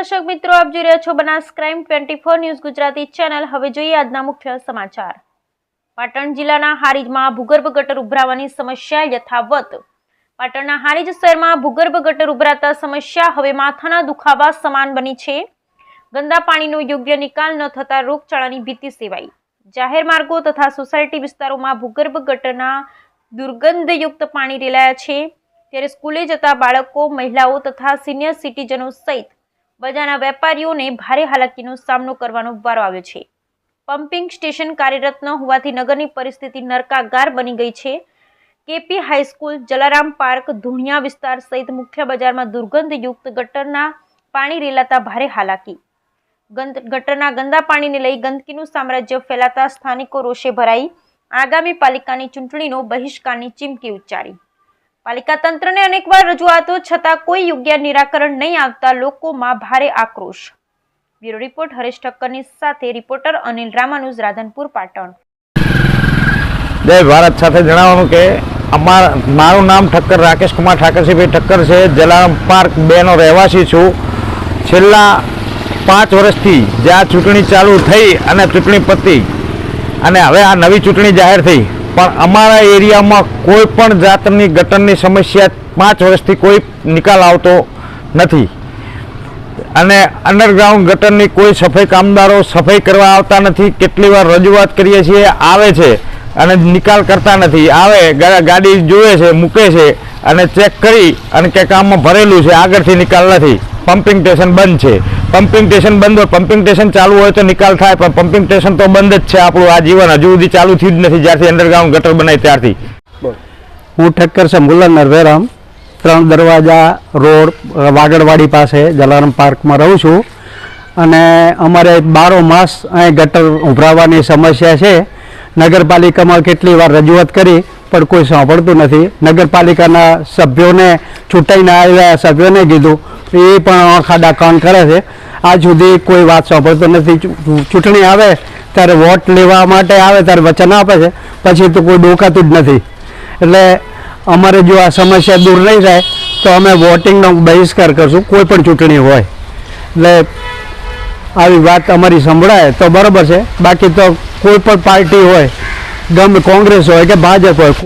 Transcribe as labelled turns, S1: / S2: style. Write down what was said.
S1: દર્શક મિત્રો, આપ જોઈ રહ્યા છો Banas crime 24 news Gujarati channel. હવે જોઈએ આજના મુખ્ય સમાચાર। પાટણ જિલ્લાના હારીજમાં ભૂગર્ભ ગટર ઉભરાવાની સમસ્યા યથાવત। પાટણના હારીજ શહેરમાં ભૂગર્ભ ગટર ઉભરાતા સમસ્યા હવે માથાના દુખાવા સમાન બની છે। ગંદા પાણીનો યોગ્ય નિકાલ ન થતા રોગચાળાની ભીતિ સેવાઈ। જાહેર માર્ગો તથા સોસાયટી વિસ્તારોમાં ભૂગર્ભ ગટરના દુર્ગંધયુક્ત પાણી રેલાયા છે। ત્યારે સ્કૂલે જતા બાળકો, મહિલાઓ તથા સિનિયર સિટીઝનો સહિત બજારના વેપારીઓને ભારે હાલાકીનો સામનો કરવાનો વારો આવ્યો છે। પમ્પિંગ સ્ટેશન કાર્યરત ન હોવાથી નગરની પરિસ્થિતિ નરકાગાર બની ગઈ છે। કેપી હાઈસ્કૂલ, જલારામ પાર્ક, ધુણિયા વિસ્તાર સહિત મુખ્ય બજારમાં દુર્ગંધયુક્ત ગટરના પાણી રેલાતા ભારે હાલાકી। ગટરના ગંદા પાણીને લઈ ગંદકીનું સામ્રાજ્ય ફેલાતા સ્થાનિકો રોષે ભરાઈ આગામી પાલિકાની ચૂંટણીનો બહિષ્કારની ચીમકી ઉચ્ચારી। પાલિકા તંત્રને અનેકવાર રજૂઆતો છતાં કોઈ યોગ્ય નિરાકરણ નહીં આવતા લોકોમાં ભારે આક્રોશ। બ્યુરો રિપોર્ટ હરેશ ઠક્કરની સાથે રિપોર્ટર અનિલ રામાનુજ, રાધનપુર, પાટણ।
S2: જય ભારત સાથે જણાવવાનું કે મારું નામ ઠક્કર રાકેશ કુમાર ઠાકરસિંહભાઈ ઠક્કર છે। જલારામ પાર્ક 2 નો રહેવાસી છું। છેલ્લા 5 વર્ષથી જ્યાં ચૂંટણી ચાલુ થઈ અને ચૂંટણી પતી અને હવે આ નવી ચૂંટણી જાહેર થઈ, પણ અમારા એરિયામાં કોઈ પણ જાતની ગટરની સમસ્યા 5 વર્ષથી કોઈ નિકાલ આવતો નથી અને અંડરગ્રાઉન્ડ ગટરની કોઈ સફાઈ કામદારો સફાઈ કરવા આવતા નથી। કેટલી વાર રજૂઆત કરીએ છીએ, આવે છે અને નિકાલ કરતા નથી। આવે ગાડી જોવે છે, મૂકે છે અને ચેક કરી અને કે કામમાં ભરેલું છે, આગળથી નિકાલ નથી। પમ્પિંગ સ્ટેશન બંધ છે। પમ્પિંગ સ્ટેશન બંધ હોય, પમ્પિંગ સ્ટેશન ચાલુ હોય તો નિકાલ થાય, પણ પમ્પિંગ સ્ટેશન તો બંધ જ છે। આપણું આ જીવન હજુ સુધી ચાલુ થયું જ નથી જ્યારથી અંડરગ્રાઉન્ડ ગટર બનાવી ત્યારથી।
S3: હું ઠક્કર સંભુલન નરવેરામ 3 દરવાજા રોડ વાગડવાડી પાસે જલારામ પાર્કમાં રહું છું અને અમારે 12 માસ અહીં ગટર ઉભરાવાની સમસ્યા છે। નગરપાલિકામાં કેટલી વાર રજૂઆત કરી પણ કોઈ સાંભળતું નથી। નગરપાલિકાના સભ્યોને ચૂંટાઈને આવ્યા સભ્યોને કીધું, એ પણ ખાડા કાન કરે છે। આજ સુધી કોઈ વાત સાંભળતો નથી। ચૂંટણી આવે ત્યારે વોટ લેવા માટે આવે ત્યારે વચન આપે છે, પછી તો કોઈ ડોકાતું જ નથી। એટલે અમારે જો આ સમસ્યા દૂર નહીં થાય તો અમે વોટિંગનો બહિષ્કાર કરશું, કોઈ પણ ચૂંટણી હોય। એટલે આવી વાત અમારી સંભળાય તો બરાબર છે, બાકી તો કોઈ પણ પાર્ટી હોય, ગમે કોંગ્રેસ હોય કે ભાજપ હોય,